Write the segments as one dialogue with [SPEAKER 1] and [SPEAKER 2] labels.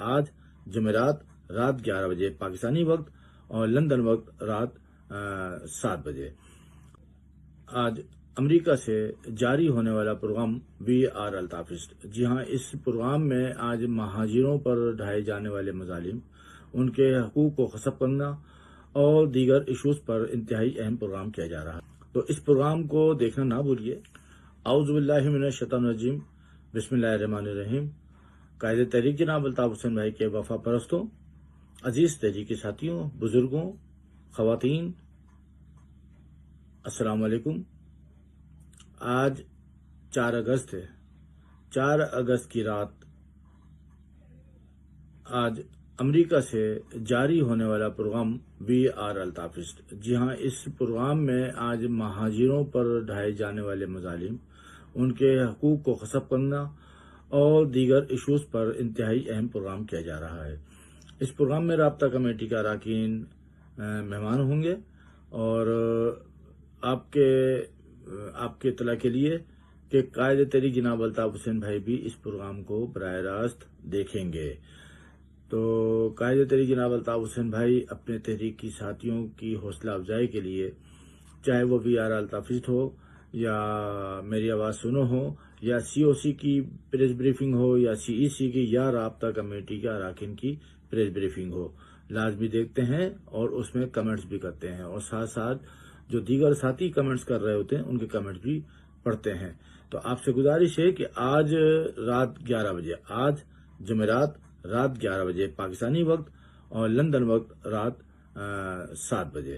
[SPEAKER 1] آج جمعرات رات 11 بجے پاکستانی وقت اور لندن وقت رات 7 بجے۔ آج امریکہ سے جاری ہونے والا programme V R Altaf fest. جی ہاں، اس پروگرام میں آج مہاجروں پر ڈھائے جانے والے مظالم، ان کے حقوق کو غصب کرنا اور دیگر ایشوز پر انتہائی اہم پروگرام کیا جا رہا ہے، تو اس پروگرام کو دیکھنا نہ بھولیے۔ اعوذ باللہ من الشیطان الرجیم، بسم اللہ الرحمن الرحیم۔ قائد تحریک جناب الطاف حسین بھائی کے وفا پرستوں، عزیز تحریکی ساتھیوں، بزرگوں، خواتین، السلام علیکم۔ آج 4 اگست ہے۔ 4 اگست کی رات آج امریکہ سے جاری ہونے والا programme V R Altaf fest. جی ہاں، اس پروگرام میں آج مہاجروں پر ڈھائے جانے والے مظالم، ان کے حقوق کو غصب کرنا اور دیگر ایشوز پر انتہائی اہم پروگرام کیا جا رہا ہے۔ اس پروگرام میں رابطہ کمیٹی کا اراکین مہمان ہوں گے اور آپ کے اطلاع کے لیے کہ قائد تحریک جناب الطاف حسین بھائی بھی اس پروگرام کو براہ راست دیکھیں گے۔ تو قائد تحریک جناب الطاف حسین بھائی اپنے تحریکی ساتھیوں کی حوصلہ افزائی کے لیے، چاہے وہ وی آر الطاف فیسٹ ہو یا میری آواز سنو ہو یا سی او سی کی پریس بریفنگ ہو یا سی ای سی کی یا رابطہ کمیٹی کے اراکین کی پریس بریفنگ ہو، لازمی دیکھتے ہیں اور اس میں کمنٹس بھی کرتے ہیں، اور ساتھ ساتھ جو دیگر ساتھی کمنٹس کر رہے ہوتے ہیں ان کے کمنٹس بھی پڑھتے ہیں۔ تو آپ سے گزارش ہے کہ آج رات 11 بجے، آج جمعرات رات 11 بجے پاکستانی وقت اور لندن وقت رات 7 بجے،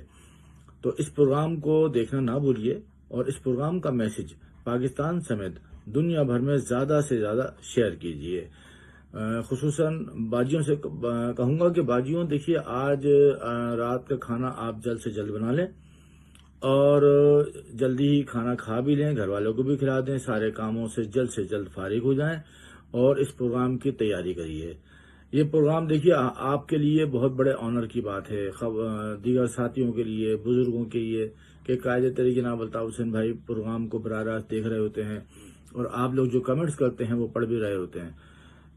[SPEAKER 1] تو اس پروگرام کو دیکھنا نہ بھولیے اور اس پروگرام کا میسج پاکستان سمیت دنیا بھر میں زیادہ سے زیادہ شیئر کیجیے۔ خصوصاً باجیوں سے کہوں گا کہ باجیوں دیکھیے، آج رات کا کھانا آپ جلد سے جلد بنا لیں اور جلدی ہی کھانا کھا بھی لیں، گھر والوں کو بھی کھلا دیں، سارے کاموں سے جلد فارغ ہو جائیں اور اس پروگرام کی تیاری کریے۔ یہ پروگرام دیکھیے آپ کے لیے بہت بڑے آنر کی بات ہے، دیگر ساتھیوں کے لیے، بزرگوں کے لیے، کہ قائد تحریک جناب الطاف حسین بھائی پروگرام کو براہ راست دیکھ رہے ہوتے ہیں اور آپ لوگ جو کمنٹس کرتے ہیں وہ پڑھ بھی رہے ہوتے ہیں۔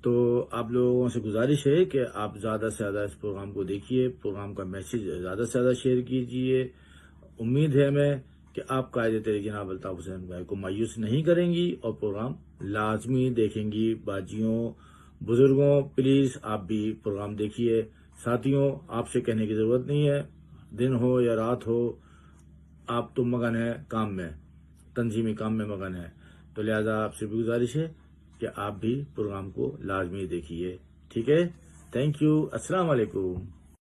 [SPEAKER 1] تو آپ لوگوں سے گزارش ہے کہ آپ زیادہ سے زیادہ اس پروگرام کو دیکھیے، پروگرام کا میسج زیادہ سے زیادہ شیئر کیجیے۔ امید ہے ہمیں کہ آپ قائد تحریک جناب الطاف حسین بھائی کو مایوس نہیں کریں گی اور پروگرام لازمی دیکھیں گی۔ باجیوں، بزرگوں، پلیز آپ بھی پروگرام دیکھیے۔ ساتھیوں، آپ سے کہنے کی ضرورت نہیں ہے، دن ہو یا رات ہو، آپ تو مگن ہے کام میں، تنظیمی کام میں مگن ہے، تو لہذا آپ سے بھی گزارش ہے کہ آپ بھی پروگرام کو لازمی دیکھیے۔ ٹھیک ہے، تھینک یو، السلام علیکم۔